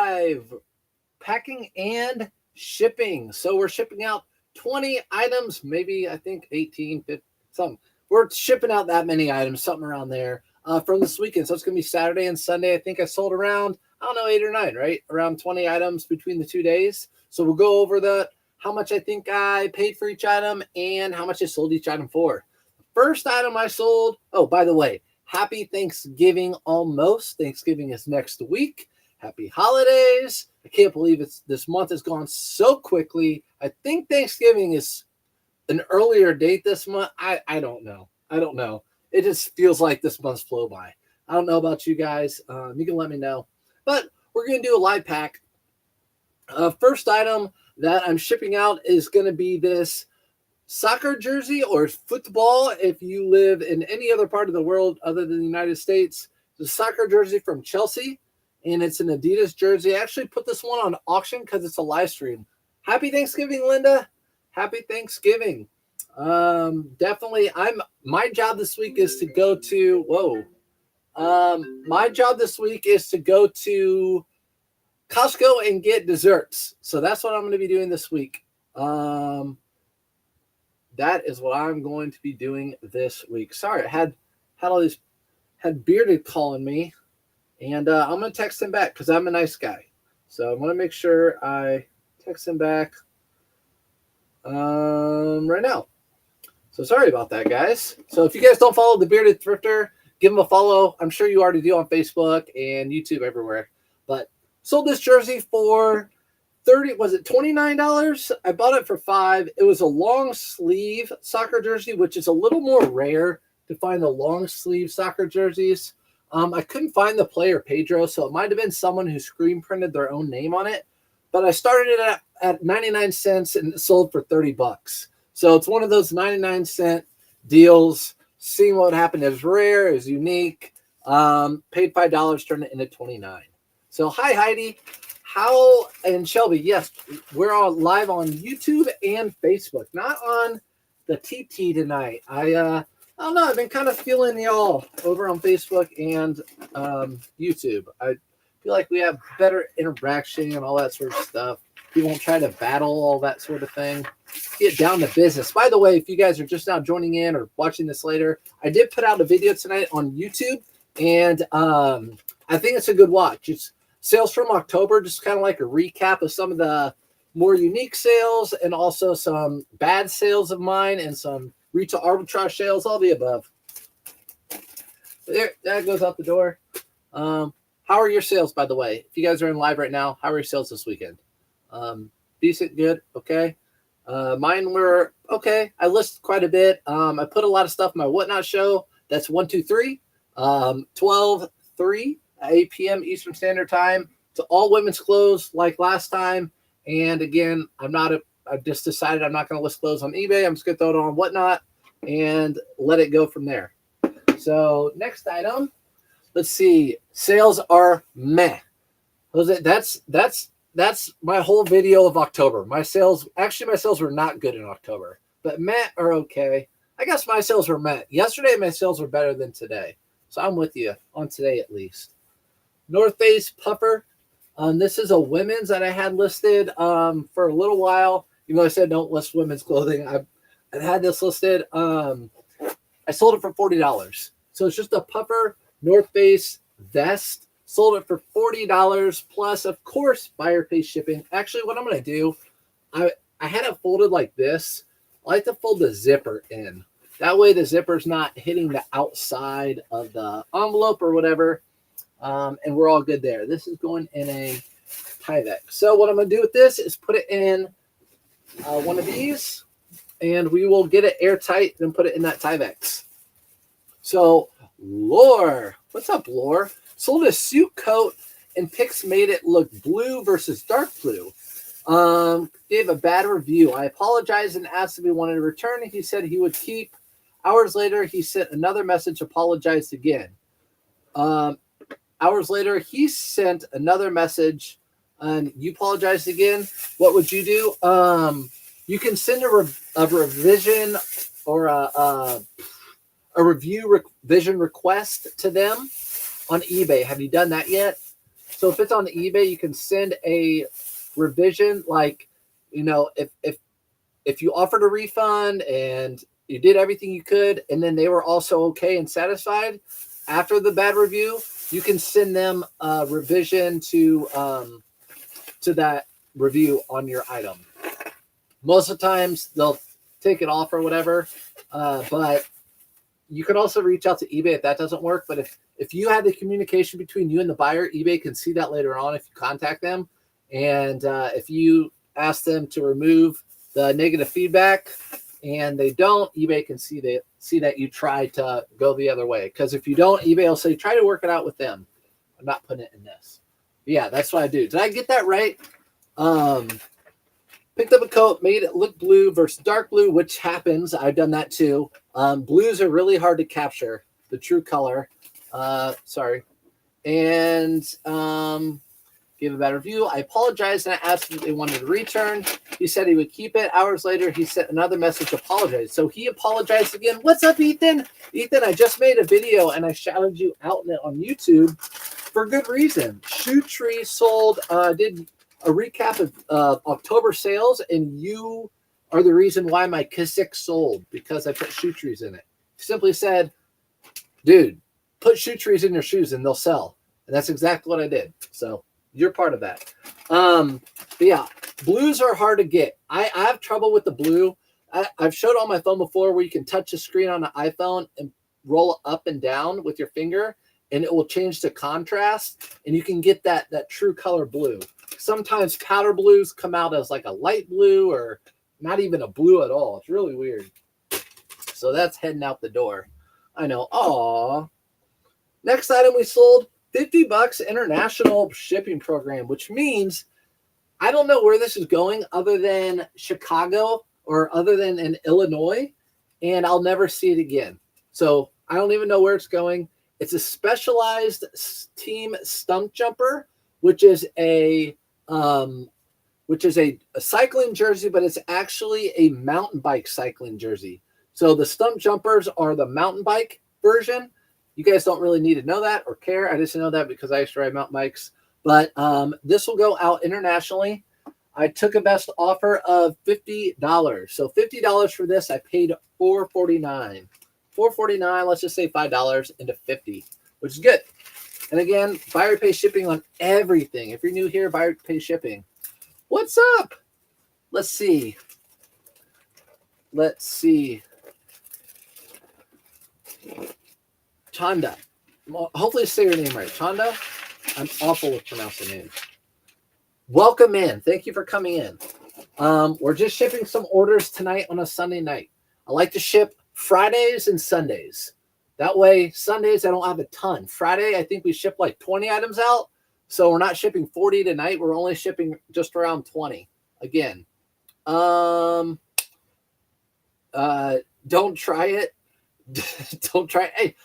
live. Packing and shipping. So we're shipping out 20 items, maybe I think 18, 50, something. We're shipping out that many items, something around there from this weekend. So it's going to be Saturday and Sunday. I think I sold around, 8 or 9, right? Around 20 items between the 2 days. So we'll go over how much I think I paid for each item and how much I sold each item for. First item I sold, oh, by the way, happy Thanksgiving almost. Thanksgiving is next week. Happy holidays. I can't believe this month has gone so quickly. I think Thanksgiving is an earlier date this month. I don't know. It just feels like this month's flew by. I don't know about you guys. You can let me know. But we're going to do a live pack. First item that I'm shipping out is going to be this soccer jersey or football if you live in any other part of the world other than the United States. The soccer jersey from Chelsea, and it's an Adidas jersey. I actually put this one on auction because it's a live stream. Happy Thanksgiving, Linda. Happy Thanksgiving. Definitely, my job this week is to go to, my job this week is to go to Costco and get desserts. So that's what I'm going to be doing this week. That is what I'm going to be doing this week. Sorry, I had Bearded calling me, and I'm going to text him back because I'm a nice guy. So I'm going to make sure I text him back right now. So sorry about that, guys. So if you guys don't follow the Bearded Thrifter, give him a follow. I'm sure you already do on Facebook and YouTube everywhere. But sold this jersey for $29? I bought it for $5. It was a long sleeve soccer jersey, which is a little more rare to find the long sleeve soccer jerseys. I couldn't find the player Pedro, so it might have been someone who screen printed their own name on it. But I started it at 99 cents and it sold for $30. So it's one of those 99-cent deals. Seeing what happened. It was rare. It was unique. Paid $5, turned it into $29. So hi, Heidi. And Shelby, yes, we're all live on YouTube and Facebook, not on the TT tonight. I don't know. I've been kind of feeling y'all over on Facebook and YouTube. I feel like we have better interaction and all that sort of stuff. People won't try to battle, all that sort of thing. Get down to business. By the way, if you guys are just now joining in or watching this later, I did put out a video tonight on YouTube, and I think it's a good watch. It's sales from October, just kind of like a recap of some of the more unique sales and also some bad sales of mine and some retail arbitrage sales, all the above. There, that goes out the door. How are your sales, by the way? If you guys are in live right now, how are your sales this weekend? Decent, good, okay. Mine were okay. I listed quite a bit. I put a lot of stuff in my Whatnot show. That's 123, 12/3. 8 p.m. Eastern Standard Time. To all women's clothes like last time. And again, I've just decided I'm not going to list clothes on eBay. I'm just going to throw it on Whatnot and let it go from there. So next item, let's see. Sales are meh. That's my whole video of October. My sales were not good in October, but meh are okay. I guess my sales were meh. Yesterday, my sales were better than today. So I'm with you on today at least. North Face puffer. This is a women's that I had listed for a little while. Even though I said don't list women's clothing, I've had this listed. I sold it for $40. So it's just a puffer North Face vest. Sold it for $40 plus, of course, buyer pays shipping. Actually, what I'm going to do, I had it folded like this. I like to fold the zipper in. That way the zipper's not hitting the outside of the envelope or whatever. And we're all good there. This is going in a Tyvek. So what I'm going to do with this is put it in one of these, and we will get it airtight and put it in that Tyvek. So Lore, what's up, Lore? Sold a suit coat, and pics made it look blue versus dark blue. Gave a bad review. I apologized and asked if he wanted to return. He said he would keep. Hours later, he sent another message, apologized again. Hours later, he sent another message, and you apologized again. What would you do? You can send a revision or a revision request to them on eBay. Have you done that yet? So if it's on eBay, you can send a revision. Like, if you offered a refund and you did everything you could, and then they were also okay and satisfied after the bad review, you can send them a revision to that review on your item. Most of the times they'll take it off or whatever, but you can also reach out to eBay if that doesn't work. But if you have the communication between you and the buyer, eBay can see that later on if you contact them. And if you ask them to remove the negative feedback and they don't, eBay can see that you tried to go the other way. Because if you don't, eBay will say, try to work it out with them. I'm not putting it in this. But yeah, that's what I do. Did I get that right? Picked up a coat, made it look blue versus dark blue, which happens. I've done that too. Blues are really hard to capture the true color. Sorry. And gave a bad review. I apologized and I asked if they wanted to return. He said he would keep it. Hours later, he sent another message apologized. So he apologized again. What's up, Ethan? Ethan, I just made a video and I shouted you out in it on YouTube for good reason. Shoe Tree sold, did a recap of October sales, and you are the reason why my Kissick sold, because I put shoe trees in it. Simply said, dude, put shoe trees in your shoes and they'll sell. And that's exactly what I did. So you're part of that. But yeah, blues are hard to get. I have trouble with the blue. I've showed on my phone before where you can touch the screen on the iPhone and roll it up and down with your finger, and it will change the contrast, and you can get that true color blue. Sometimes powder blues come out as like a light blue or not even a blue at all. It's really weird. So that's heading out the door. I know. Aw. Next item we sold, $50 international shipping program, which means I don't know where this is going other than Chicago or other than in Illinois, and I'll never see it again. So I don't even know where it's going. It's a specialized team stump jumper, which is a cycling jersey, but it's actually a mountain bike cycling jersey. So the stump jumpers are the mountain bike version. You guys don't really need to know that or care. I just know that because I used to ride mountain bikes. But this will go out internationally. I took a best offer of $50. So $50 for this. I paid $4.49. $4.49. Let's just say $5 into $50, which is good. And again, buyer pay shipping on everything. If you're new here, buyer pay shipping. What's up? Let's see. Chanda. Well, hopefully I say your name right. Chanda? I'm awful with pronouncing names. Welcome in. Thank you for coming in. We're just shipping some orders tonight on a Sunday night. I like to ship Fridays and Sundays. That way, Sundays, I don't have a ton. Friday, I think we ship like 20 items out. So we're not shipping 40 tonight. We're only shipping just around 20. Again, don't try it. Don't try it. Hey,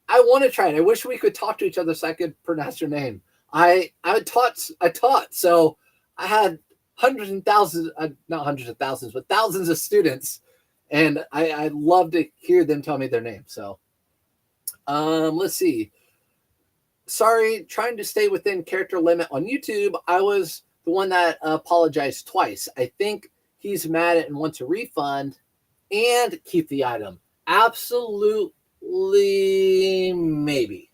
I want to try it. I wish we could talk to each other so I could pronounce your name. I taught. So I had hundreds and thousands, not hundreds of thousands, but thousands of students. And I love to hear them tell me their name. So let's see. Sorry, trying to stay within character limit on YouTube. I was the one that apologized twice. I think he's mad at and wants a refund and keep the item. Absolutely, maybe.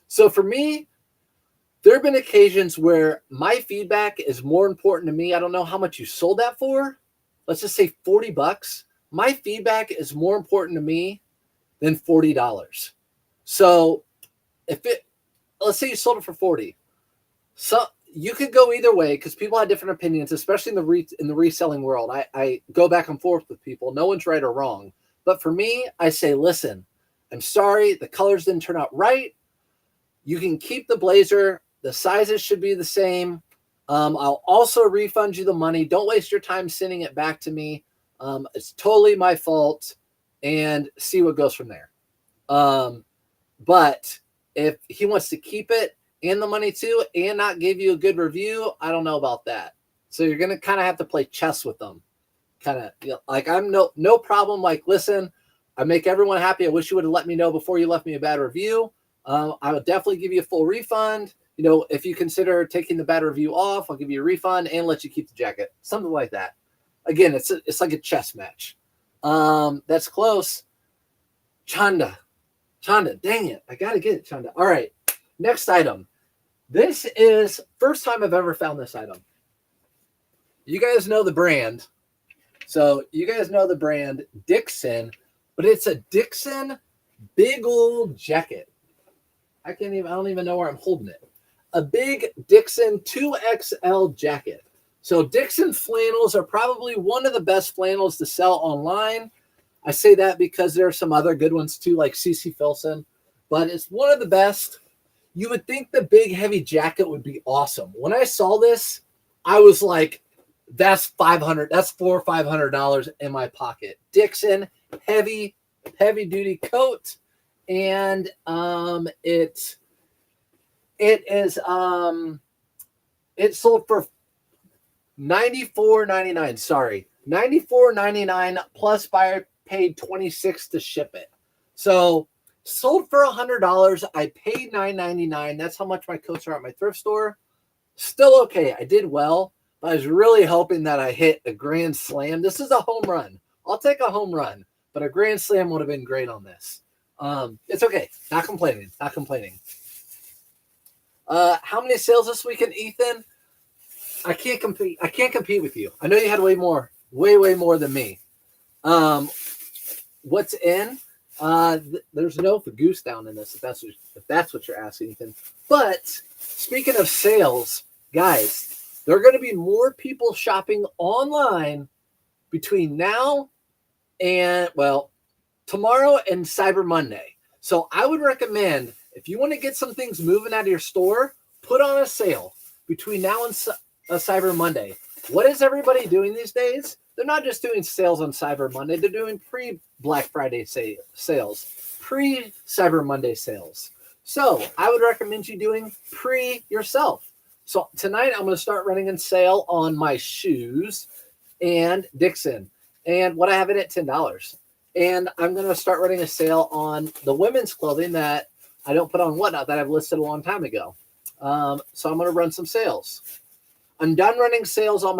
So for me, there have been occasions where my feedback is more important to me. I don't know how much you sold that for. Let's just say $40. My feedback is more important to me than $40. So let's say you sold it for $40. So you could go either way because people have different opinions, especially in the reselling world. I go back and forth with people. No one's right or wrong. But for me, I say, listen, I'm sorry. The colors didn't turn out right. You can keep the blazer. The sizes should be the same. I'll also refund you the money. Don't waste your time sending it back to me. It's totally my fault, and see what goes from there. But if he wants to keep it and the money too and not give you a good review, I don't know about that. So you're going to kind of have to play chess with them. Kind of like I'm no problem. Like, listen, I make everyone happy. I wish you would have let me know before you left me a bad review. I would definitely give you a full refund. if you consider taking the bad review off, I'll give you a refund and let you keep the jacket. Something like that. Again, it's like a chess match. That's close. Chanda, dang it. I got to get it, Chanda. All right. Next item. This is first time I've ever found this item. You guys know the brand. So you guys know the brand Dixon, but it's a Dixon big old jacket. I don't even know where I'm holding it. A big Dixon 2XL jacket. So Dixon flannels are probably one of the best flannels to sell online. I say that because there are some other good ones too, like CC Filson, but it's one of the best. You would think the big heavy jacket would be awesome. When I saw this, I was like, that's $400 or $500 in my pocket. Dixon heavy duty coat, and it sold for $94.99. Sorry, $94.99 plus buyer paid $26 to ship it. So sold for $100. I paid $9.99. That's how much my coats are at my thrift store. Still okay. I did well. But I was really hoping that I hit a grand slam. This is a home run. I'll take a home run, but a grand slam would have been great on this. It's okay. Not complaining. How many sales this weekend, Ethan? I can't compete with you. I know you had way more than me. What's in? There's no goose down in this, if that's what you're asking, Ethan. But speaking of sales, guys, there are going to be more people shopping online between now and, tomorrow and Cyber Monday. So I would recommend, if you want to get some things moving out of your store, put on a sale between now and Cyber Monday. What is everybody doing these days? They're not just doing sales on Cyber Monday. They're doing pre-Black Friday sales, pre-Cyber Monday sales. So I would recommend you doing yourself. So tonight I'm going to start running a sale on my shoes and Dixon, and what I have it at $10. And I'm going to start running a sale on the women's clothing that I don't put on Whatnot that I've listed a long time ago. So I'm going to run some sales. I'm done running sales on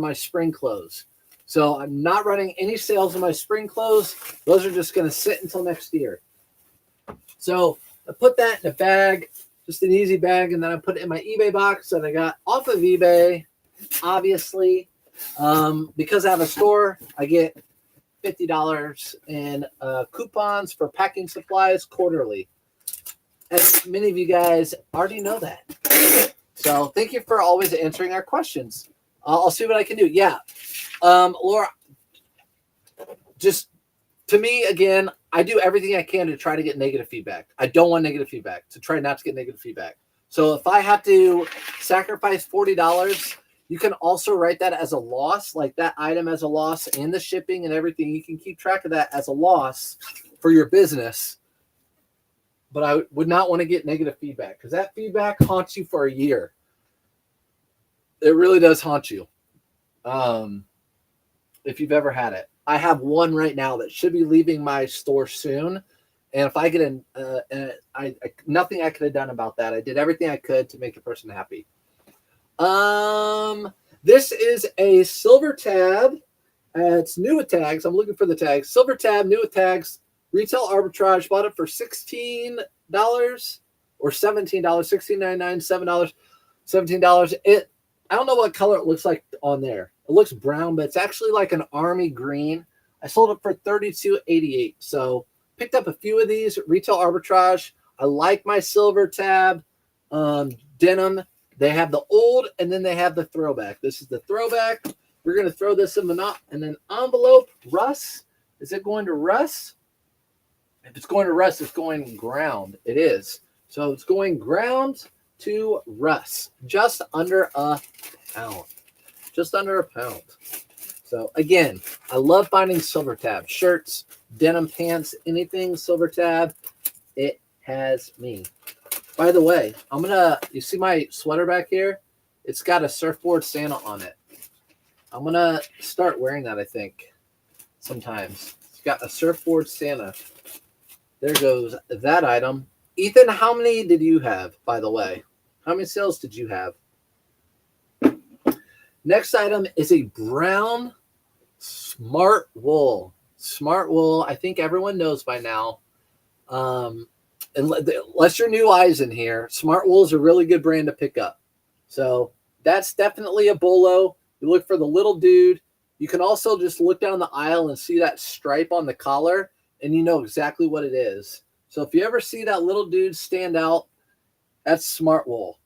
my spring clothes. So I'm not running any sales on my spring clothes. Those are just going to sit until next year. So I put that in a bag. Just an easy bag, and then I put it in my eBay box that I got off of eBay. Obviously, because I have a store, I get $50 in coupons for packing supplies quarterly. As many of you guys already know that. So thank you for always answering our questions. I'll see what I can do. Yeah, Laura, just to me, again, I do everything I can to try to get negative feedback. I don't want negative feedback, to try not to get negative feedback. So if I have to sacrifice $40, you can also write that as a loss, like that item as a loss and the shipping and everything. You can keep track of that as a loss for your business. But I would not want to get negative feedback because that feedback haunts you for a year. It really does haunt you. If you've ever had it. I have one right now that should be leaving my store soon. And if I get nothing I could have done about that. I did everything I could to make the person happy. This is a silver tab. It's new with tags. I'm looking for the tags. Silver tab, new with tags. Retail arbitrage. Bought it for $16 or $17. $16.99, $7, $17. I don't know what color it looks like on there. It looks brown, but it's actually like an army green. I sold it for $32.88. So picked up a few of these. Retail arbitrage. I like my silver tab. Denim. They have the old and then they have the throwback. This is the throwback. We're going to throw this in an envelope. Russ. Is it going to Russ? If it's going to Russ, it's going ground. It is. So it's going ground to Russ. Just under a pound. So again, I love finding silver tab shirts, denim pants, anything silver tab. It has me. By the way, you see my sweater back here? It's got a surfboard Santa on it. I'm going to start wearing that, I think, sometimes. It's got a surfboard Santa. There goes that item. Ethan, how many did you have, by the way? How many sales did you have? Next item is a brown smart wool. Smart wool, I think everyone knows by now. Unless you're new eyes in here, Smart Wool is a really good brand to pick up. So that's definitely a bolo. You look for the little dude. You can also just look down the aisle and see that stripe on the collar, and you know exactly what it is. So if you ever see that little dude stand out, that's Smart Wool.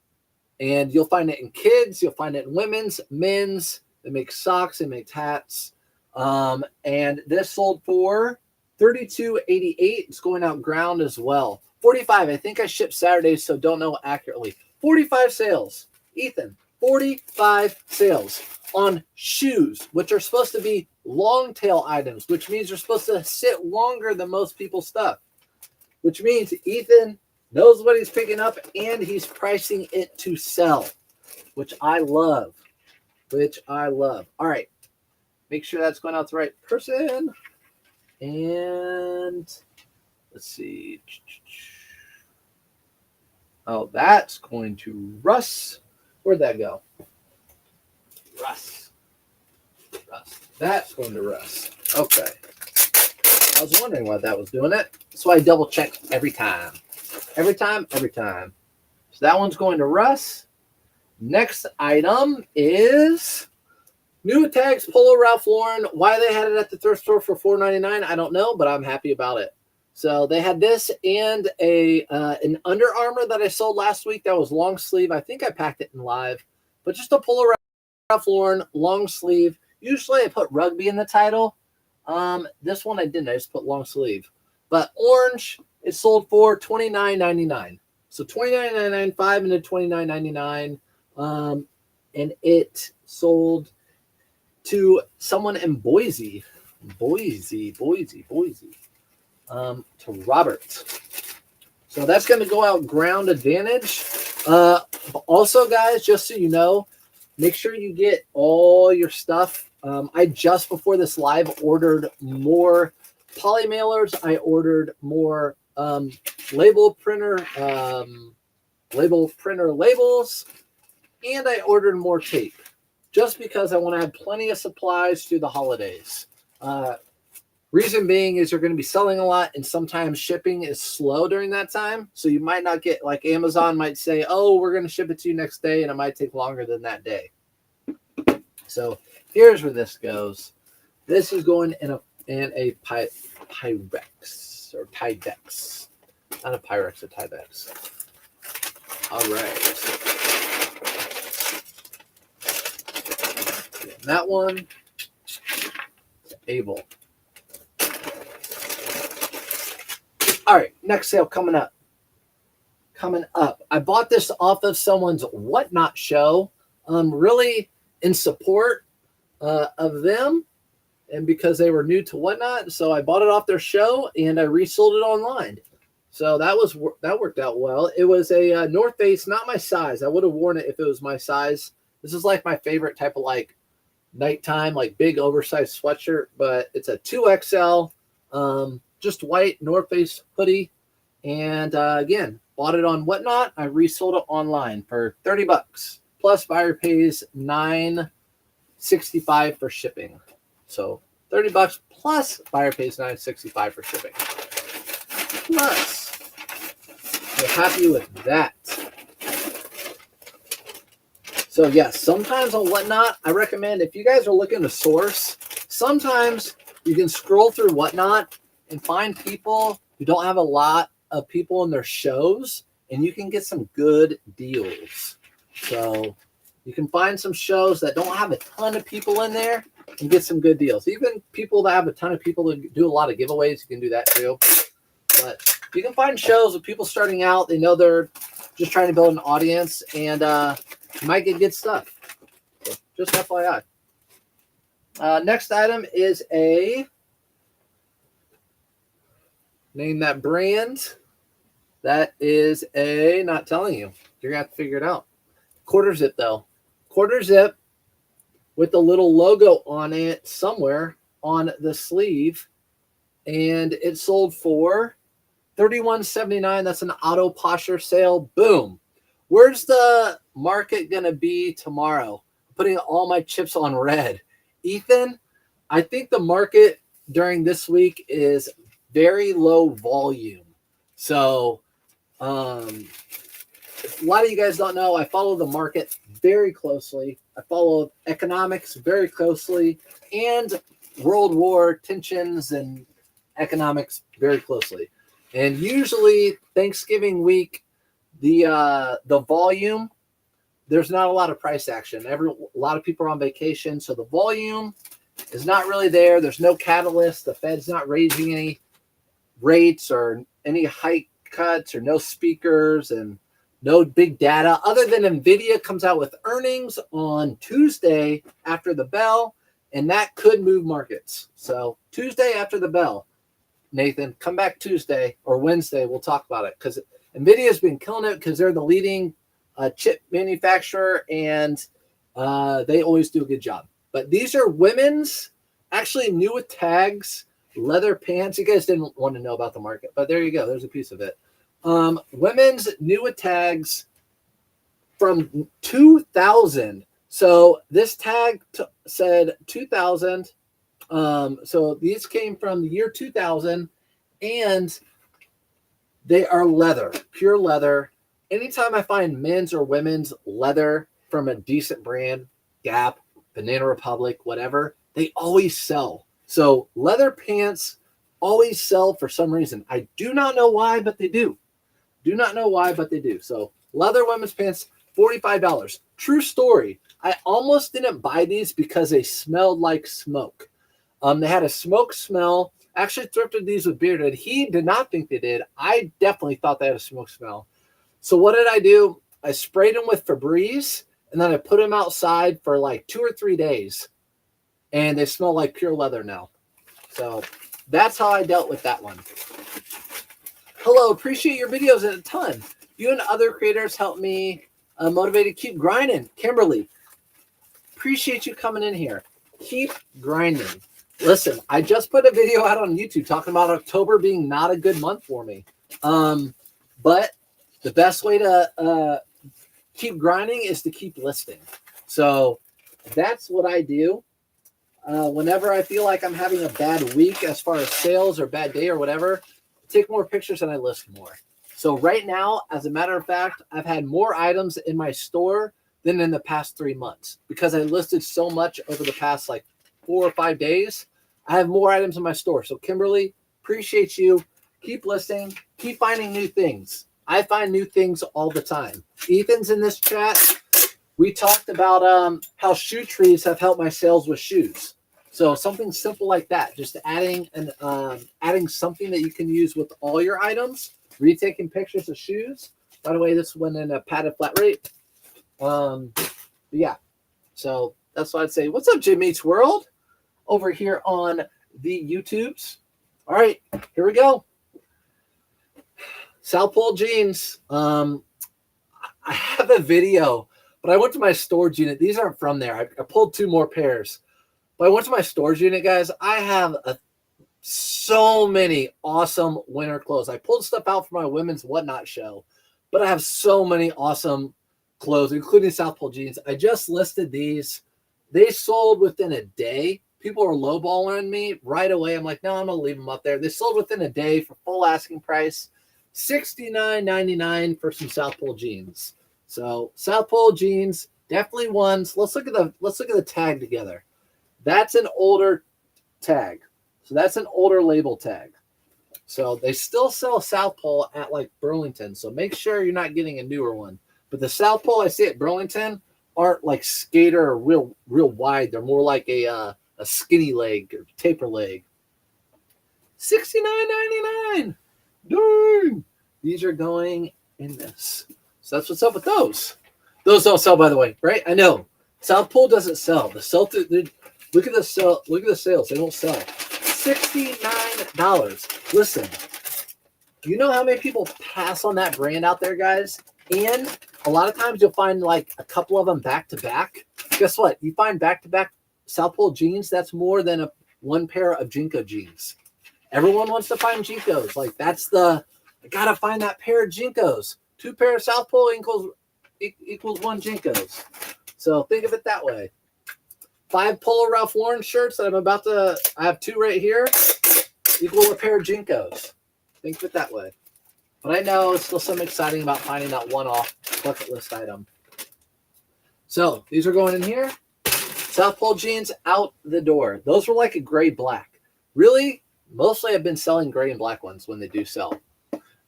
And you'll find it in kids, you'll find it in women's, men's. They make socks, they make hats. And this sold for $32.88. It's going out ground as well. 45. I think I shipped Saturday, so don't know accurately. 45 sales. Ethan, 45 sales on shoes, which are supposed to be long tail items, which means they're supposed to sit longer than most people's stuff, which means Ethan knows what he's picking up and he's pricing it to sell, which I love. All right. Make sure that's going out to the right person. And let's see. Oh, that's going to Russ. Where'd that go? Russ. That's going to Russ. Okay. I was wondering why that was doing it. So I double check every time. Every time. So that one's going to Russ. Next item is new tags, Polo Ralph Lauren. Why they had it at the thrift store for $4.99, I don't know, but I'm happy about it. So they had this and an Under Armour that I sold last week that was long sleeve. I think I packed it in live, but just a Polo Ralph Lauren long sleeve. Usually I put rugby in the title. This one I didn't. I just put long sleeve. But orange, it sold for $29.99. So $29.99, 5 into $29.99. And it sold to someone in Boise. To Robert. So that's going to go out ground advantage. Also, guys, just so you know, make sure you get all your stuff. I just before this live ordered more poly mailers. I ordered more label printer labels, and I ordered more tape just because I want to have plenty of supplies through the holidays. Reason being is you're going to be selling a lot, and sometimes shipping is slow during that time. So you might not get, like Amazon might say, oh, we're going to ship it to you next day, and it might take longer than that day. So here's where this goes. This is going in a Pyrex or Tyvek. Not a Pyrex, a Tyvek. All right. And that one, Able. All right, next sale coming up. I bought this off of someone's Whatnot show. Really in support of them, and because they were new to Whatnot, so I bought it off their show and I resold it online. So that worked out well. It was a North Face, not my size. I would have worn it if it was my size. This is like my favorite type of like nighttime, like big oversized sweatshirt, but it's a 2XL. Just white North Face hoodie. And again, bought it on Whatnot. I resold it online for $30 plus buyer pays $9.65 for shipping. So $30 plus buyer pays $9.65 for shipping. Plus, we're happy with that. So yes, sometimes on Whatnot, I recommend if you guys are looking to source, sometimes you can scroll through Whatnot and find people who don't have a lot of people in their shows, and you can get some good deals. So you can find some shows that don't have a ton of people in there and get some good deals. Even people that have a ton of people that do a lot of giveaways, you can do that too. But you can find shows with people starting out. They know they're just trying to build an audience, and you might get good stuff. So just FYI. Next item is a name that brand. That is a, not telling you. You're going to have to figure it out. Quarter zip, though. Quarter zip with the little logo on it somewhere on the sleeve. And it sold for $31.79. That's an auto posture sale. Boom. Where's the market going to be tomorrow? Putting all my chips on red. Ethan, I think the market during this week is very low volume. So a lot of you guys don't know, I follow the market very closely. I follow economics very closely and world war tensions and economics very closely. And usually Thanksgiving week, the volume, there's not a lot of price action. A lot of people are on vacation, so the volume is not really there. There's no catalyst. The Fed's not raising any rates or any hike cuts or no speakers and no big data other than NVIDIA comes out with earnings on Tuesday after the bell, and that could move markets. So Tuesday after the bell, Nathan, come back Tuesday or Wednesday. We'll talk about it because NVIDIA has been killing it because they're the leading chip manufacturer, and they always do a good job. But these are women's, actually new with tags, leather pants. You guys didn't want to know about the market, but there you go. There's a piece of it. Women's new with tags from 2000. So this tag said 2000. So these came from the year 2000, and they are leather, pure leather. Anytime I find men's or women's leather from a decent brand, Gap, Banana Republic, whatever, they always sell. So leather pants always sell for some reason. I do not know why, but they do. Do not know why, but they do. So leather women's pants, $45. True story. I almost didn't buy these because they smelled like smoke. They had a smoke smell. Actually thrifted these with Bearded. He did not think they did. I definitely thought they had a smoke smell. So what did I do? I sprayed them with Febreze, and then I put them outside for like 2 or 3 days, and they smell like pure leather now. So that's how I dealt with that one. Hello, appreciate your videos a ton. You and other creators help me motivate to keep grinding. Kimberly, appreciate you coming in here. Keep grinding. Listen, I just put a video out on YouTube talking about October being not a good month for me. But the best way to keep grinding is to keep listing. So that's what I do. Whenever I feel like I'm having a bad week as far as sales or bad day or whatever, take more pictures and I list more. So right now, as a matter of fact, I've had more items in my store than in the past 3 months because I listed so much over the past like 4 or 5 days. I have more items in my store. So Kimberly, appreciate you. Keep listing, keep finding new things. I find new things all the time. Ethan's in this chat. We talked about how shoe trees have helped my sales with shoes. So something simple like that, just adding something that you can use with all your items. Retaking pictures of shoes. By the way, this went in a padded flat rate. Yeah, so that's what I'd say. What's up, Jim Eats World? Over here on the YouTubes. All right, here we go. South Pole jeans. I have a video, but I went to my storage unit. These aren't from there. I pulled 2 more pairs. But I went to my storage unit, guys. I have so many awesome winter clothes. I pulled stuff out for my women's whatnot show, but I have so many awesome clothes, including South Pole jeans. I just listed these. They sold within a day. People are lowballing me right away. I'm like, no, I'm going to leave them up there. They sold within a day for full asking price, $69.99 for some South Pole jeans. So South Pole jeans, definitely ones. Let's look at the tag together. That's an older tag. So that's an older label tag. So they still sell South Pole at like Burlington. So make sure you're not getting a newer one. But the South Pole I see at Burlington aren't like skater or real wide. They're more like a skinny leg or taper leg. $69.99. Dang. These are going in this. So that's what's up with those. Those don't sell, by the way, right? I know. South Pole doesn't sell. Look at the sales. They don't sell. $69. Listen, you know how many people pass on that brand out there, guys? And a lot of times you'll find like a couple of them back to back. Guess what? You find back to back South Pole jeans, that's more than one pair of Jinko jeans. Everyone wants to find Jinkos. Like I gotta find that pair of Jinkos. 2 pair of South Pole equals equals 1 Jinkos. So think of it that way. 5 Polo Ralph Lauren shirts that I have 2 right here, equal a pair of Jinkos. Think of it that way. But I know it's still something exciting about finding that one-off bucket list item. So these are going in here. South Pole jeans out the door. Those were like a gray black. Really, mostly I've been selling gray and black ones when they do sell.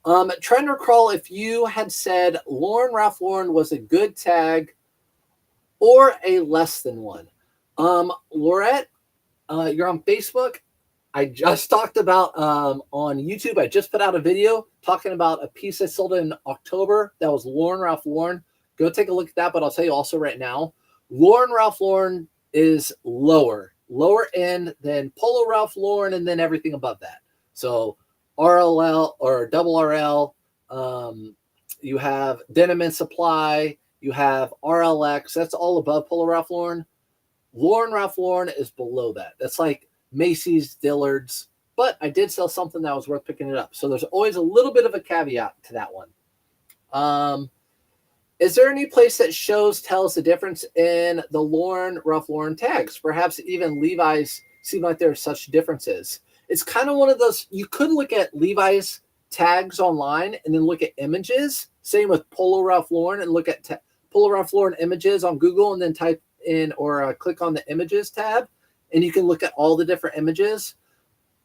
Trying to recall if you had said Ralph Lauren was a good tag or a less than one. Laurette, you're on Facebook. I just talked about on YouTube. I just put out a video talking about a piece I sold in October that was Ralph Lauren. Go take a look at that. But I'll tell you also right now, Ralph Lauren is lower end than Polo Ralph Lauren, and then everything above that. So RLL or double RL. You have Denim and Supply. You have RLX. That's all above Polo Ralph Lauren. Ralph Lauren is below that. That's like Macy's, Dillard's. But I did sell something that was worth picking it up. So there's always a little bit of a caveat to that one. Is there any place that tells the difference in the Ralph Lauren tags? Perhaps even Levi's seem like there are such differences. It's kind of one of those, you could look at Levi's tags online and then look at images. Same with Polo Ralph Lauren, and look at Polo Ralph Lauren images on Google and then type in or click on the images tab, and you can look at all the different images.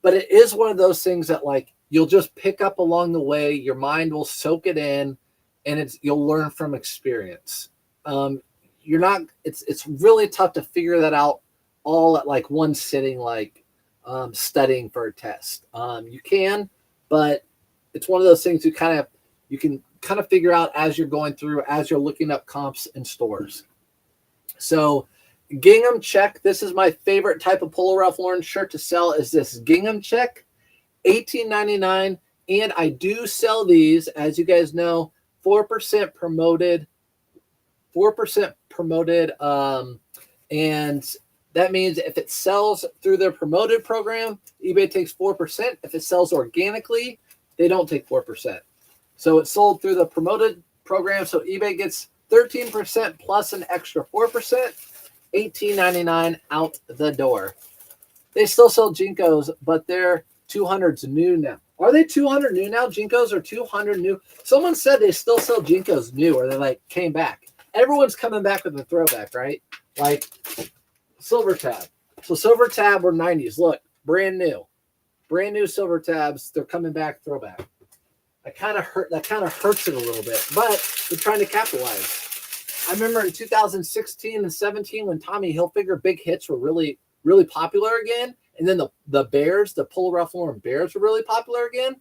But it is one of those things that like you'll just pick up along the way. Your mind will soak it in, and you'll learn from experience. It's really tough to figure that out all at like one sitting, like studying for a test. You can, but it's one of those things you can kind of figure out as you're going through, as you're looking up comps in stores. So gingham check. This is my favorite type of Polo Ralph Lauren shirt to sell, is this gingham check, $18.99. And I do sell these, as you guys know, 4% promoted, 4% promoted. And that means if it sells through their promoted program, eBay takes 4%. If it sells organically, they don't take 4%. So it's sold through the promoted program. So eBay gets 13% plus an extra 4%, $18.99 out the door. They still sell Jinkos, but they're 200s new now. Are they 200 new now? Jinkos are 200 new. Someone said they still sell Jinkos new, or they like came back. Everyone's coming back with a throwback, right? Like Silver Tab. So Silver Tab were 90s. Look, brand new Silver Tabs. They're coming back throwback. That kind of hurts it a little bit, but they're trying to capitalize. I remember in 2016 and 17 when Tommy Hilfiger big hits were really, really popular again. And then the Bears, the Polo Ralph Lauren Bears were really popular again.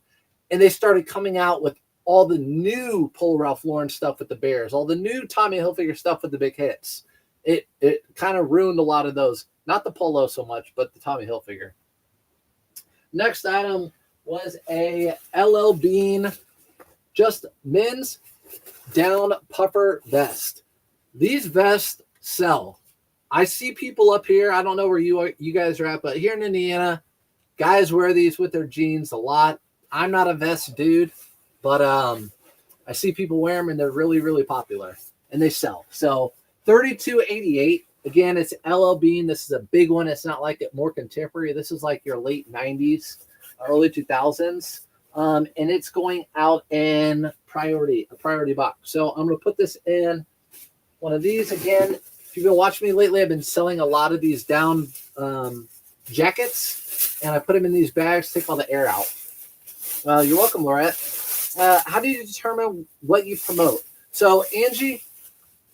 And they started coming out with all the new Polo Ralph Lauren stuff with the Bears, all the new Tommy Hilfiger stuff with the big hits. It kind of ruined a lot of those. Not the Polo so much, but the Tommy Hilfiger. Next item was a LL Bean, just men's down puffer vest. These vests sell. I see people up here. I don't know where you guys are at, but here in Indiana, guys wear these with their jeans a lot. I'm not a vest dude, but I see people wear them, and they're really, really popular, and they sell. So $32.88. Again, it's LL Bean. This is a big one. It's not like it more contemporary. This is like your late 90s, early 2000s. And it's going out in a priority box. So I'm going to put this in one of these. Again, if you've been watching me lately, I've been selling a lot of these down jackets, and I put them in these bags to take all the air out. You're welcome, Laurette. How do you determine what you promote? So, Angie,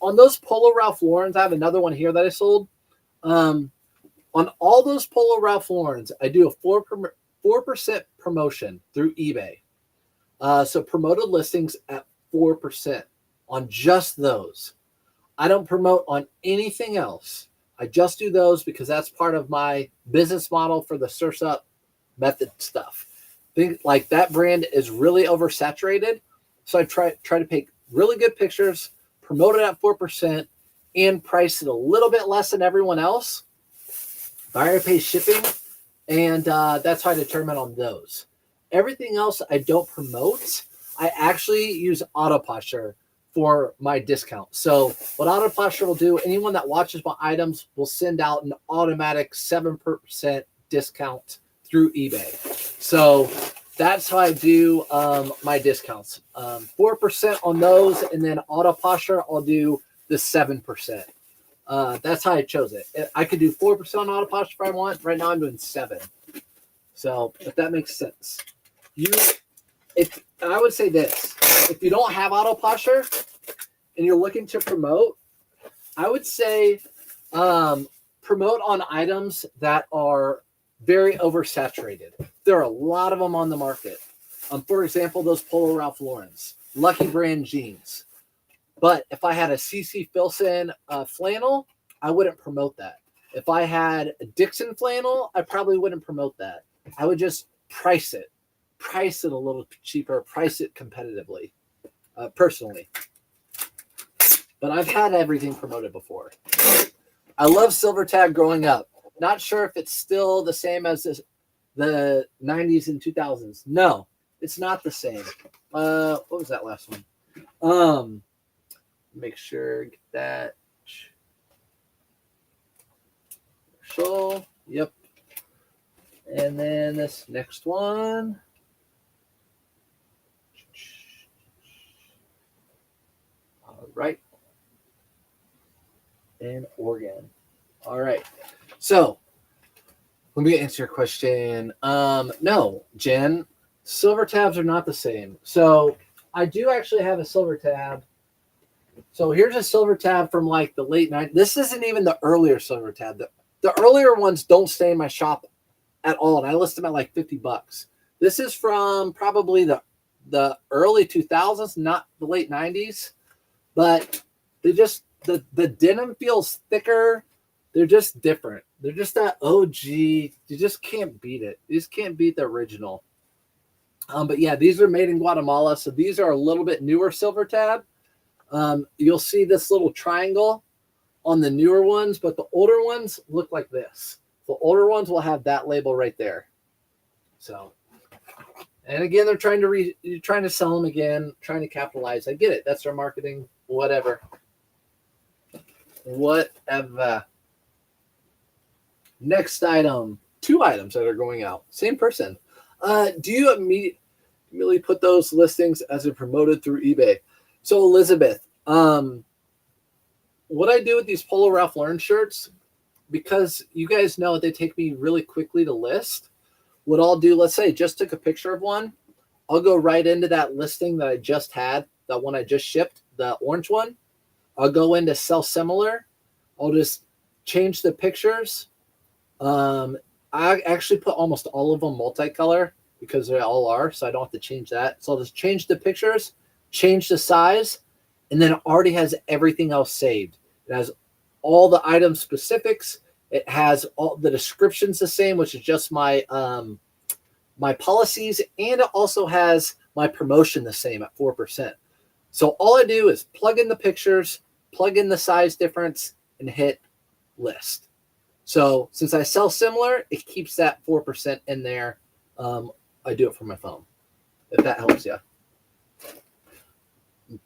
on those Polo Ralph Laurens, I have another one here that I sold. On all those Polo Ralph Laurens, I do a 4% promotion through eBay. So promoted listings at 4% on just those. I don't promote on anything else. I just do those because that's part of my business model for the Surf's Up method stuff. Think like that brand is really oversaturated. So I try to take really good pictures, promote it at 4%, and price it a little bit less than everyone else. Buyer pays shipping. And that's how I determine on those. Everything else I don't promote. I actually use auto posture for my discount. So what Auto Posture will do, anyone that watches my items will send out an automatic 7% discount through eBay. So that's how I do my discounts. 4% on those, and then Auto Posture, I'll do the 7%. That's how I chose it. I could do 4% on Auto Posture if I want. Right now I'm doing 7. So if that makes sense. I would say this, if you don't have Auto Posture and you're looking to promote, I would say promote on items that are very oversaturated. There are a lot of them on the market. For example, those Polo Ralph Lauren's, Lucky Brand jeans. But if I had a CC Filson flannel, I wouldn't promote that. If I had a Dixon flannel, I probably wouldn't promote that. I would just price it a little cheaper, price it competitively, personally. But I've had everything promoted before. I love Silver Tab growing up. Not sure if it's still the same as the 90s and 2000s. No, it's not the same. What was that last one? Make sure get that. So, yep. And then this next one. All right. And Oregon. All right. So let me answer your question. No, Jen, silver tabs are not the same. So I do actually have a silver tab. So here's a silver tab from like the late 90s. This isn't even the earlier silver tab. The earlier ones don't stay in my shop at all, and I list them at like $50. This is from probably the early 2000s, not the late 90s, but they just the denim feels thicker. They're just different. They're just that OG. You just can't beat it. You just can't beat the original. But yeah, these are made in Guatemala, so these are a little bit newer silver tab. You'll see this little triangle on the newer ones, but the older ones look like this. The older ones will have that label right there. So, and again, they're trying to sell them again, trying to capitalize. I get it. That's their marketing. Whatever. Next item. 2 items that are going out. Same person. Do you immediately put those listings as they're promoted through eBay? So Elizabeth, what I do with these Polo Ralph Lauren shirts, because you guys know they take me really quickly to list, what I'll do, let's say just took a picture of one, I'll go right into that listing that I just had, that one I just shipped, the orange one. I'll go into sell similar. I'll just change the pictures. I actually put almost all of them multicolor because they all are, so I don't have to change that. So I'll just change the pictures, change the size, and then it already has everything else saved. It has all the item specifics. It has all the descriptions the same, which is just my my policies, and it also has my promotion the same at 4%. So all I do is plug in the pictures, plug in the size difference, and hit list. So since I sell similar, it keeps that 4% in there. I do it from my phone, if that helps you.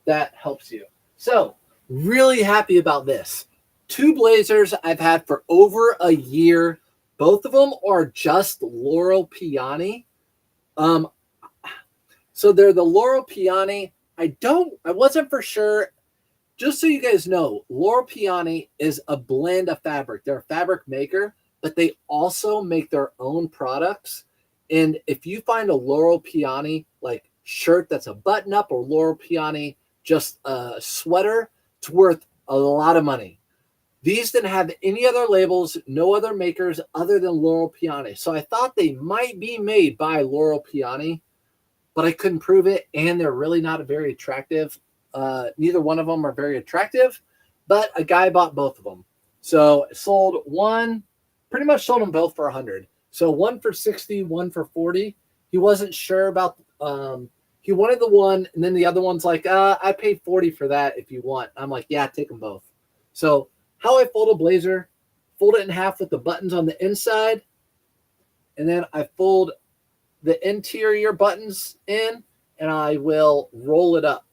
That helps you. So really happy about this. 2 blazers I've had for over a year. Both of them are just Loro Piani. So they're the Loro Piani. I wasn't for sure. Just so you guys know, Loro Piani is a blend of fabric. They're a fabric maker, but they also make their own products. And if you find a Loro Piani like shirt that's a button up, or Loro Piani just a sweater, it's worth a lot of money. These didn't have any other labels, no other makers other than Loro Piani. So I thought they might be made by Loro Piani, but I couldn't prove it, and they're really not very attractive. Neither one of them are very attractive, but a guy bought both of them. So sold one, pretty much sold them both for 100. So one for 60, one for 40. He wasn't sure about, he wanted the one, and then the other one's like, I paid 40 for that if you want. I'm like, yeah, take them both. So how I fold a blazer, fold it in half with the buttons on the inside, and then I fold the interior buttons in, and I will roll it up.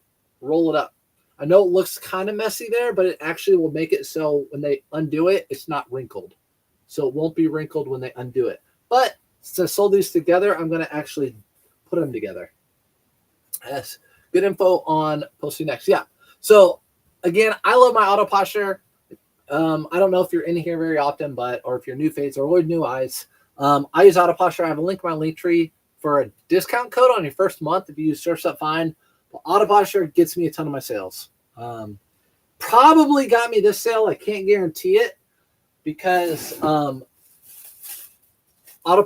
I know it looks kind of messy there, but it actually will make it so when they undo it, it's not wrinkled. So it won't be wrinkled when they undo it. But to sew these together, I'm going to actually put them together. Yes. Good info on posting next. Yeah. So again, I love my auto posture. I don't know if you're in here very often, or if you're new face or old new eyes. I use auto posture. I have a link in my link tree for a discount code on your first month if you use Surf's Up Fine. But auto posture gets me a ton of my sales. Probably got me this sale. I can't guarantee it because auto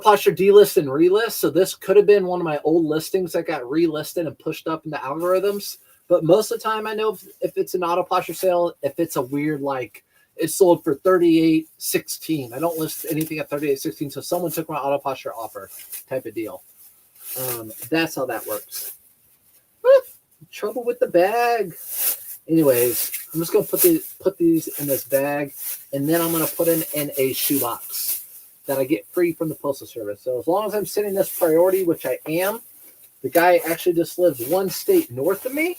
posture delist and relist. So this could have been one of my old listings that got relisted and pushed up in the algorithms. But most of the time I know if it's an auto posture sale, if it's a weird, like it's sold for $38.16. I don't list anything at $38.16. So someone took my auto posture offer type of deal. That's how that works. Trouble with the bag. Anyways, I'm just going to put these in this bag, and then I'm going to put them in a shoebox that I get free from the Postal Service. So as long as I'm sending this priority, which I am, the guy actually just lives one state north of me.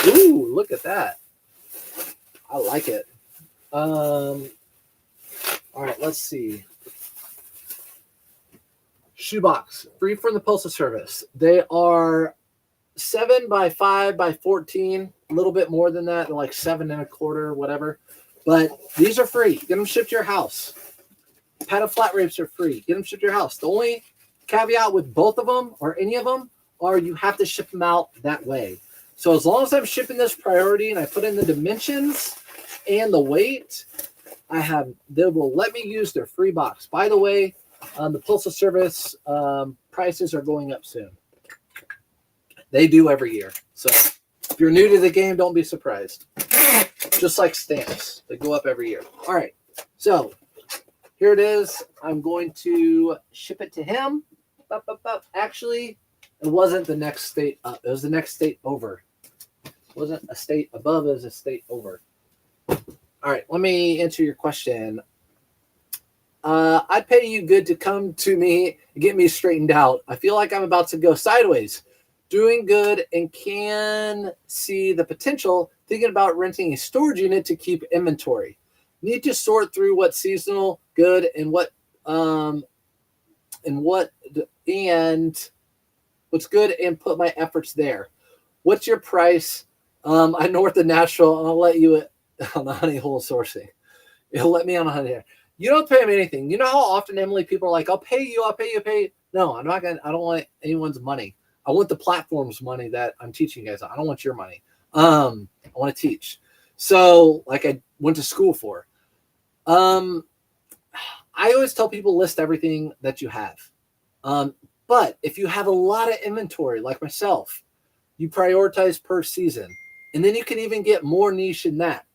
Ooh, look at that. I like it. All right, let's see. Shoebox, free from the Postal Service. They are 7 by 5 by 14, a little bit more than that, like 7 1/4, whatever. But these are free. Get them shipped to your house. Padded flat rapes are free. Get them shipped to your house. The only caveat with both of them or any of them are you have to ship them out that way. So as long as I'm shipping this priority and I put in the dimensions and the weight, they will let me use their free box. By the way, the Postal Service prices are going up soon. They do every year. So if you're new to the game, don't be surprised. Just like stamps. They go up every year. All right. So here it is. I'm going to ship it to him. Actually, it wasn't the next state up. It was the next state over. It wasn't a state above. It was a state over. All right. Let me answer your question. I'd pay you good to come to me and get me straightened out. I feel like I'm about to go sideways. Doing good and can see the potential, thinking about renting a storage unit to keep inventory. Need to sort through what's seasonal, good, and what's good and put my efforts there. What's your price? I North of Nashville. I'll let you on the honey hole sourcing. You'll let me on the honey hole. You don't pay them anything. You know how often, Emily, people are like, I'll pay you. No, I'm not going to. I don't want anyone's money. I want the platform's money that I'm teaching you guys. I don't want your money. I want to teach. So like I went to school for. I always tell people list everything that you have. But if you have a lot of inventory, like myself, you prioritize per season. And then you can even get more niche in that.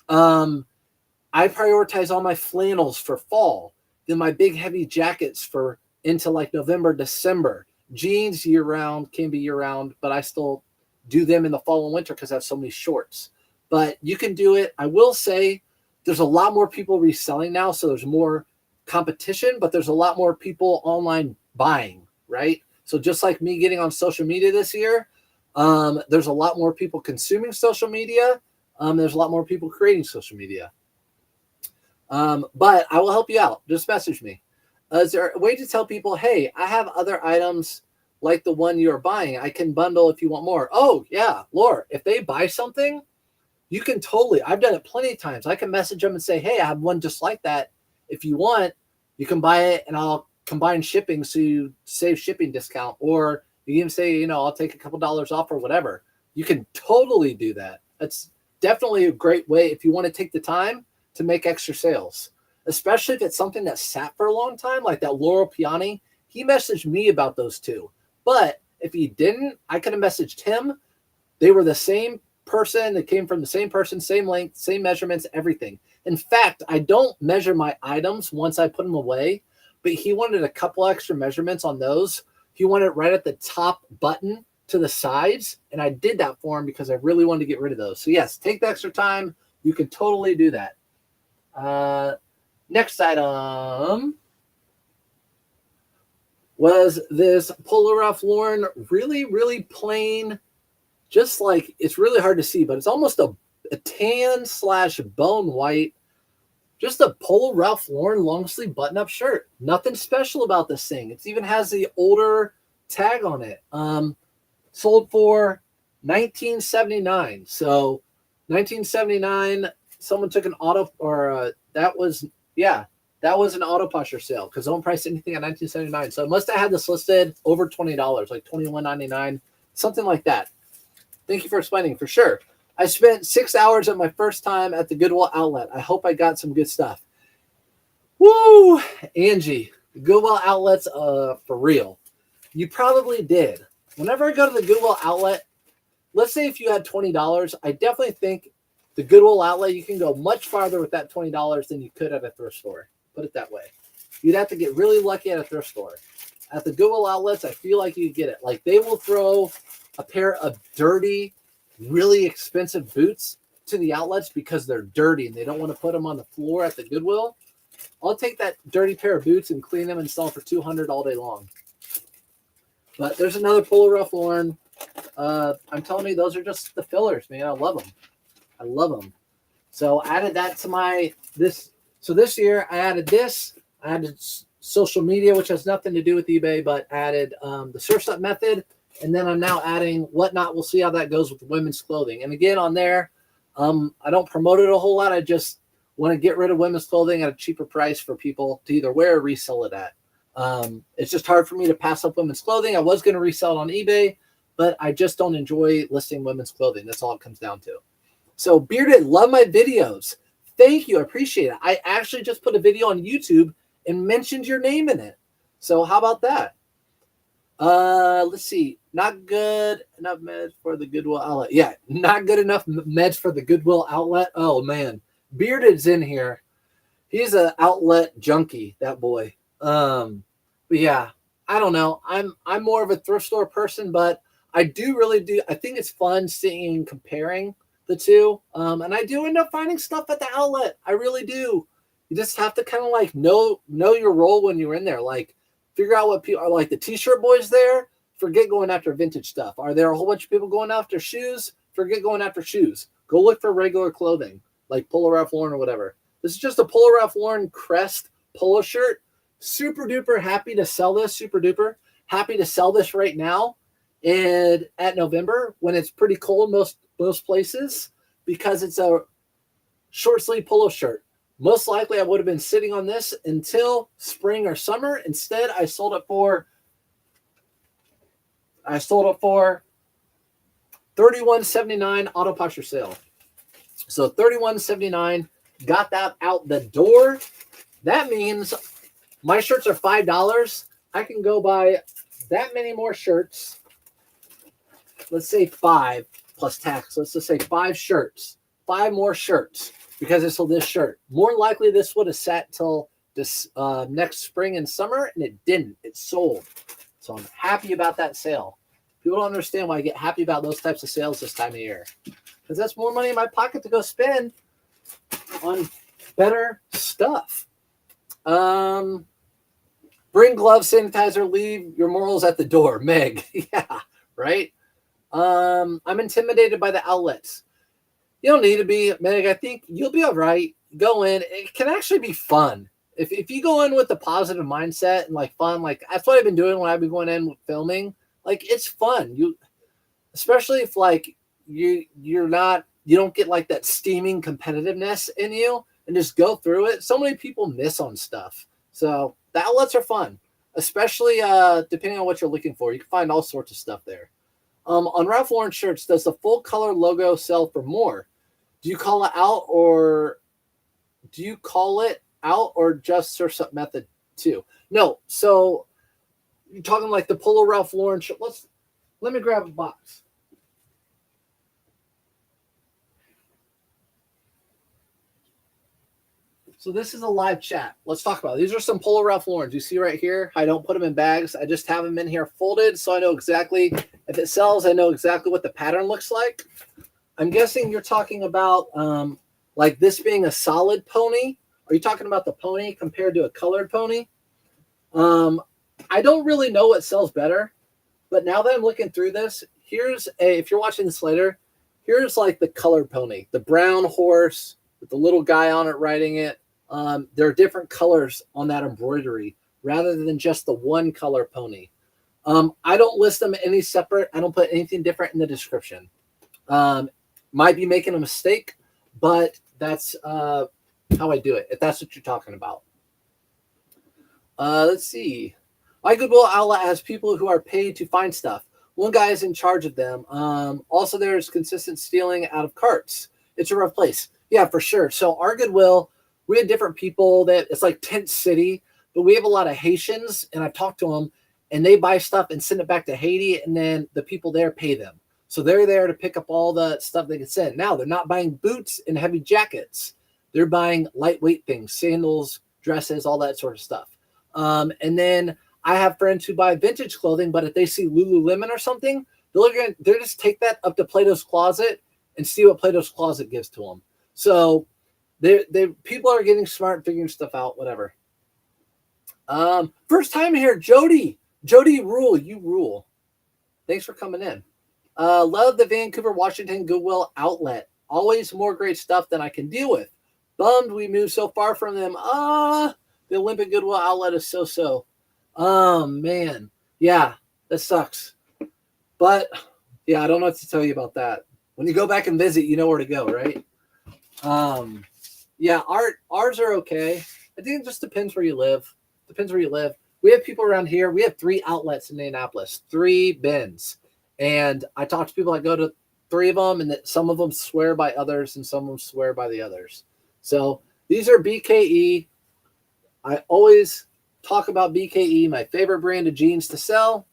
I prioritize all my flannels for fall, then my big heavy jackets for into like November, December. Jeans year round can be year round, but I still do them in the fall and winter because I have so many shorts. But you can do it. I will say there's a lot more people reselling now, so there's more competition, but there's a lot more people online buying, right? So just like me getting on social media this year, there's a lot more people consuming social media. There's a lot more people creating social media. But I will help you out. Just message me. Is there a way to tell people, hey, I have other items like the one you're buying. I can bundle if you want more. Oh, yeah, Laura, if they buy something, you can totally. I've done it plenty of times. I can message them and say, hey, I have one just like that. If you want, you can buy it and I'll combine shipping so you save shipping discount. Or you can say, I'll take a couple dollars off or whatever. You can totally do that. That's definitely a great way if you want to take the time to make extra sales. Especially if it's something that sat for a long time, like that Laurel Piani. He messaged me about those two. But if he didn't, I could have messaged him. They were the same person. They came from the same person, same length, same measurements, everything. In fact, I don't measure my items once I put them away, but he wanted a couple extra measurements on those. He wanted it right at the top button to the sides, and I did that for him because I really wanted to get rid of those. So yes, take the extra time. You can totally do that. Next item was this Polar Ralph Lauren really, really plain just like, it's really hard to see, but it's almost a tan / bone white, just a Polo Ralph Lauren long sleeve button up shirt. Nothing special about this thing. It even has the older tag on it. Sold for $19.79. So 1979, someone took an auto, or that was an auto pusher sale, because don't price anything at $19.79. So it must have had this listed over $20, like $21.99, something like that. Thank you for explaining, for sure. I spent 6 hours at my first time at the Goodwill outlet. I hope I got some good stuff. Woo, Angie, the Goodwill outlets, for real. You probably did. Whenever I go to the Goodwill outlet, let's say if you had $20, I definitely think the Goodwill outlet, you can go much farther with that $20 than you could at a thrift store. Put it that way. You'd have to get really lucky at a thrift store. At the Goodwill outlets, I feel like you get it. Like, they will throw a pair of dirty, really expensive boots to the outlets because they're dirty and they don't want to put them on the floor at the Goodwill. I'll take that dirty pair of boots and clean them and sell for $200 all day long. But there's another Polo Ralph Lauren. I'm telling you, those are just the fillers, man. I love them. I love them. So I added that to this. So this year I added this. I added social media, which has nothing to do with eBay, but added the Surf's Up method. And then I'm now adding Whatnot. We'll see how that goes with women's clothing. And again, on there, I don't promote it a whole lot. I just want to get rid of women's clothing at a cheaper price for people to either wear or resell it at. It's just hard for me to pass up women's clothing. I was going to resell it on eBay, but I just don't enjoy listing women's clothing. That's all it comes down to. So Bearded, love my videos. Thank you. I appreciate it. I actually just put a video on YouTube and mentioned your name in it. So how about that? Let's see. Not good enough meds for the Goodwill outlet. Yeah, not good enough meds for the Goodwill outlet. Oh man, Bearded's in here. He's an outlet junkie, that boy. But yeah, I don't know. I'm more of a thrift store person, but I think it's fun seeing comparing the two. And I do end up finding stuff at the outlet. I really do. You just have to kind of like know your role when you're in there. Like, figure out what people are. Like the t-shirt boys there, forget going after vintage stuff. Are there a whole bunch of people going after shoes? Forget going after shoes. Go look for regular clothing, like Polo Ralph Lauren or whatever. This is just a Polo Ralph Lauren crest polo shirt. Super duper happy to sell this. Super duper happy to sell this right now, and at November when it's pretty cold most places, because it's a short sleeve polo shirt. Most likely I would have been sitting on this until spring or summer. Instead, I sold it for $31.79 auto posture sale. So $31.79, got that out the door. That means my shirts are $5. I can go buy that many more shirts. Let's say 5 plus tax. Let's just say 5 shirts. 5 more shirts because I sold this shirt. More likely this would have sat till this next spring and summer, and it didn't. It sold. So I'm happy about that sale. People don't understand why I get happy about those types of sales this time of year, because that's more money in my pocket to go spend on better stuff. Bring gloves, sanitizer, leave your morals at the door. Meg. Yeah, right? I'm intimidated by the outlets. You don't need to be, Meg. I think you'll be all right. Go in. It can actually be fun. If you go in with a positive mindset and like fun, like that's what I've been doing when I've been going in with filming. Like, it's fun. Especially if like you don't get like that steaming competitiveness in you, and just go through it. So many people miss on stuff. So the outlets are fun, especially depending on what you're looking for. You can find all sorts of stuff there. On Ralph Lauren shirts, does the full color logo sell for more? Do you call it out, or just Surf's Up method too? No. So you're talking like the Polo Ralph Lauren shirt. Let me grab a box. So this is a live chat. Let's talk about it. These are some Polo Ralph Laurens. You see right here, I don't put them in bags. I just have them in here folded, so I know exactly, if it sells, I know exactly what the pattern looks like. I'm guessing you're talking about like this being a solid pony. Are you talking about the pony compared to a colored pony? I don't really know what sells better, but now that I'm looking through this, if you're watching this later, here's like the color pony, the brown horse with the little guy on it riding it. There are different colors on that embroidery rather than just the one color pony. I don't list them any separate. I don't put anything different in the description. Might be making a mistake, but that's how I do it, if that's what you're talking about. Let's see. My Goodwill outlet has people who are paid to find stuff. One guy is in charge of them. Also, there's consistent stealing out of carts. It's a rough place. Yeah, for sure. So our Goodwill, we had different people that it's like tent city, but we have a lot of Haitians, and I've talked to them, and they buy stuff and send it back to Haiti, and then the people there pay them. So they're there to pick up all the stuff they can send. Now they're not buying boots and heavy jackets. They're buying lightweight things, sandals, dresses, all that sort of stuff. And then I have friends who buy vintage clothing, but if they see Lululemon or something, they'll just take that up to Plato's Closet and see what Plato's Closet gives to them. So people are getting smart, figuring stuff out, whatever. First time here, Jody. Jody Rule, you rule. Thanks for coming in. Love the Vancouver, Washington Goodwill outlet. Always more great stuff than I can deal with. Bummed we moved so far from them. The Olympic Goodwill outlet is so. Oh, man. Yeah, that sucks. But, yeah, I don't know what to tell you about that. When you go back and visit, you know where to go, right? Yeah, ours are okay. I think it just depends where you live. We have people around here. We have 3 outlets in Indianapolis, 3 bins. And I talk to people that go to 3 of them, and that some of them swear by others and some of them swear by the others. So these are BKE. I always talk about BKE, my favorite brand of jeans to sell.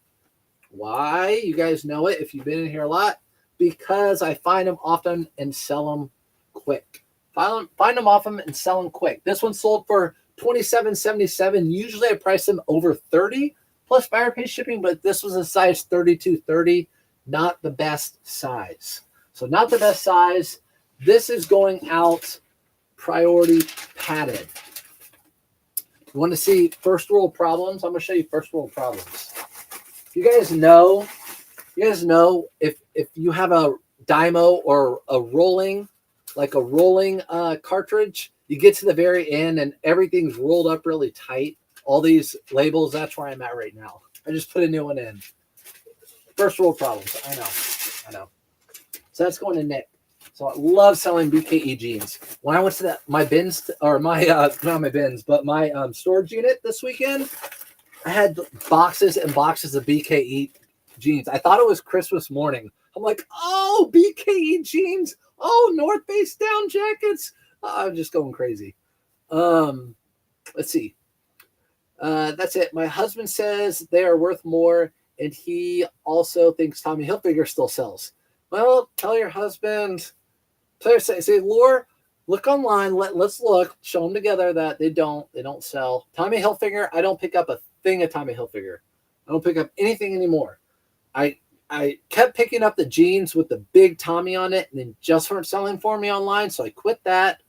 Why? You guys know it if you've been in here a lot. Because I find them often and sell them quick. Find them often and sell them quick. This one sold for $27.77. Usually I price them over $30 plus buyer pay shipping, but this was a size 32-30, not the best size. So not the best size. This is going out priority padded. You want to see first world problems? I'm going to show you first world problems. You guys know if you have a Dymo or a rolling cartridge, you get to the very end and everyth's rolled up really tight. All these labels, that's where I'm at right now. I just put a new one in. First world problems. I know. So that's going to Nick. So I love selling BKE jeans. When I went to my bins, or my not my bins, but my storage unit this weekend, I had boxes and boxes of BKE jeans. I thought it was Christmas morning. I'm like, oh, BKE jeans. Oh, North Face down jackets. I'm just going crazy. Let's see. That's it. My husband says they are worth more, and he also thinks Tommy Hilfiger still sells. Well, tell your husband. Say, Laura, look online. Let's look. Show them together that they don't sell. Tommy Hilfiger, I don't pick up a thing of Tommy Hilfiger. I don't pick up anything anymore. I kept picking up the jeans with the big Tommy on it, and then just weren't selling for me online, so I quit that.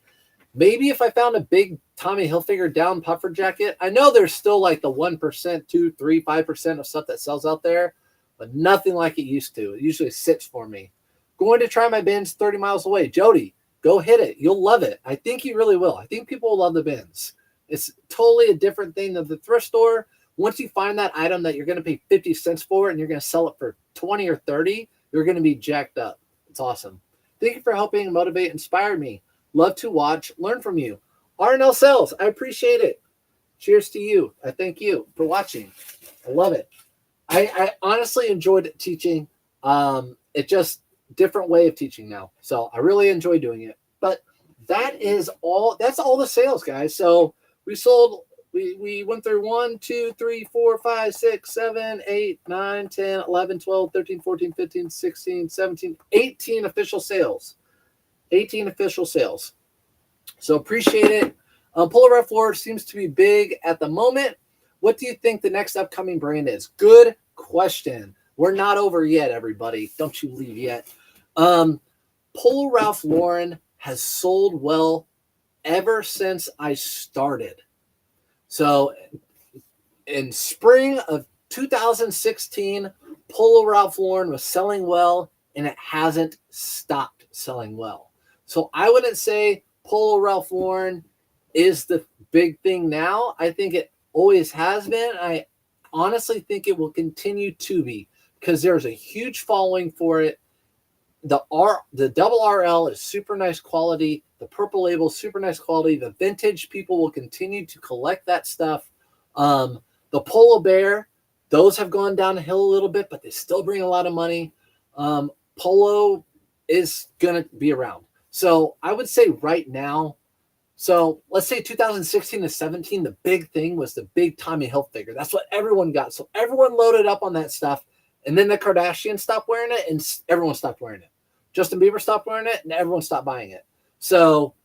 Maybe if I found a big Tommy Hilfiger down puffer jacket, I know there's still like the 1%, 2%, 3%, 5% of stuff that sells out there, but nothing like it used to. It usually sits for me. Going to try my bins 30 miles away. Jody, go hit it. You'll love it. I think you really will. I think people will love the bins. It's totally a different thing than the thrift store. Once you find that item that you're going to pay 50 cents for and you're going to sell it for 20 or 30, you're going to be jacked up. It's awesome. Thank you for helping motivate, inspire me. Love to watch, learn from you. R&L Sales, I appreciate it. Cheers to you. I thank you for watching. I love it. I honestly enjoyed teaching. It just different way of teaching now. So I really enjoy doing it. But that's all the sales, guys. So we went through 1, 2, 3, 4, 5, 6, 7, 8, 9, 10, 11, 12, 13, 14, 15, 16, 17, 18 official sales. 18 official sales. So appreciate it. Polar Ref Floor seems to be big at the moment. What do you think the next upcoming brand is? Good question. We're not over yet, everybody. Don't you leave yet. Polo Ralph Lauren has sold well ever since I started. So in spring of 2016, Polo Ralph Lauren was selling well, and it hasn't stopped selling well. So I wouldn't say Polo Ralph Lauren is the big thing now. I think it always has been. I honestly think it will continue to be because there's a huge following for it. The double RL is super nice quality. The purple label is super nice quality. The vintage people will continue to collect that stuff. The Polo Bear, those have gone downhill a little bit, but they still bring a lot of money. Polo is going to be around. So I would say right now, so let's say 2016 to 17, the big thing was the big Tommy Hilfiger. That's what everyone got. So everyone loaded up on that stuff. And then the Kardashians stopped wearing it and everyone stopped wearing it. Justin Bieber stopped wearing it and everyone stopped buying it. So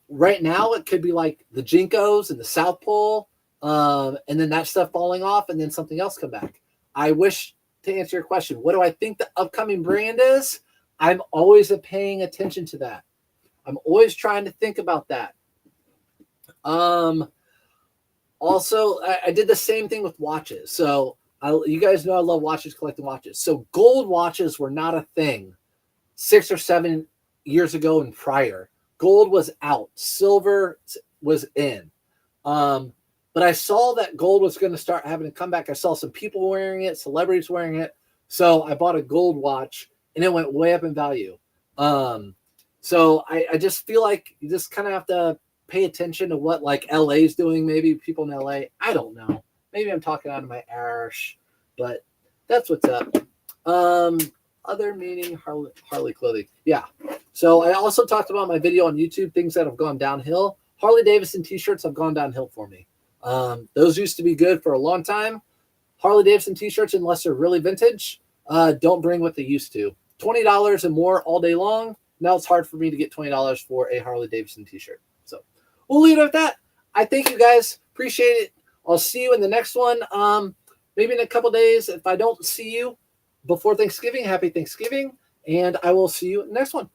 right now it could be like the Jinkos and the South Pole, and then that stuff falling off and then something else come back. I wish to answer your question, what do I think the upcoming brand is? I'm always paying attention to that. I'm always trying to think about that. Also, I did the same thing with watches. So you guys know I love watches, collecting watches. So gold watches were not a thing 6 or 7 years ago and prior. Gold was out. Silver was in. But I saw that gold was going to start having a comeback. I saw some people wearing it, celebrities wearing it. So I bought a gold watch, and it went way up in value. So I just feel like you just kind of have to pay attention to what like LA is doing. Maybe people in LA. I don't know. Maybe I'm talking out of my arse, but that's what's up. Other meaning Harley clothing. Yeah. So I also talked about my video on YouTube, things that have gone downhill. Harley Davidson t-shirts have gone downhill for me. Those used to be good for a long time. Harley Davidson t-shirts, unless they're really vintage, don't bring what they used to. $20 and more all day long. Now it's hard for me to get $20 for a Harley Davidson t-shirt. So we'll leave it at that. I thank you guys. Appreciate it. I'll see you in the next one. Maybe in a couple days. If I don't see you before Thanksgiving, happy Thanksgiving. And I will see you in the next one.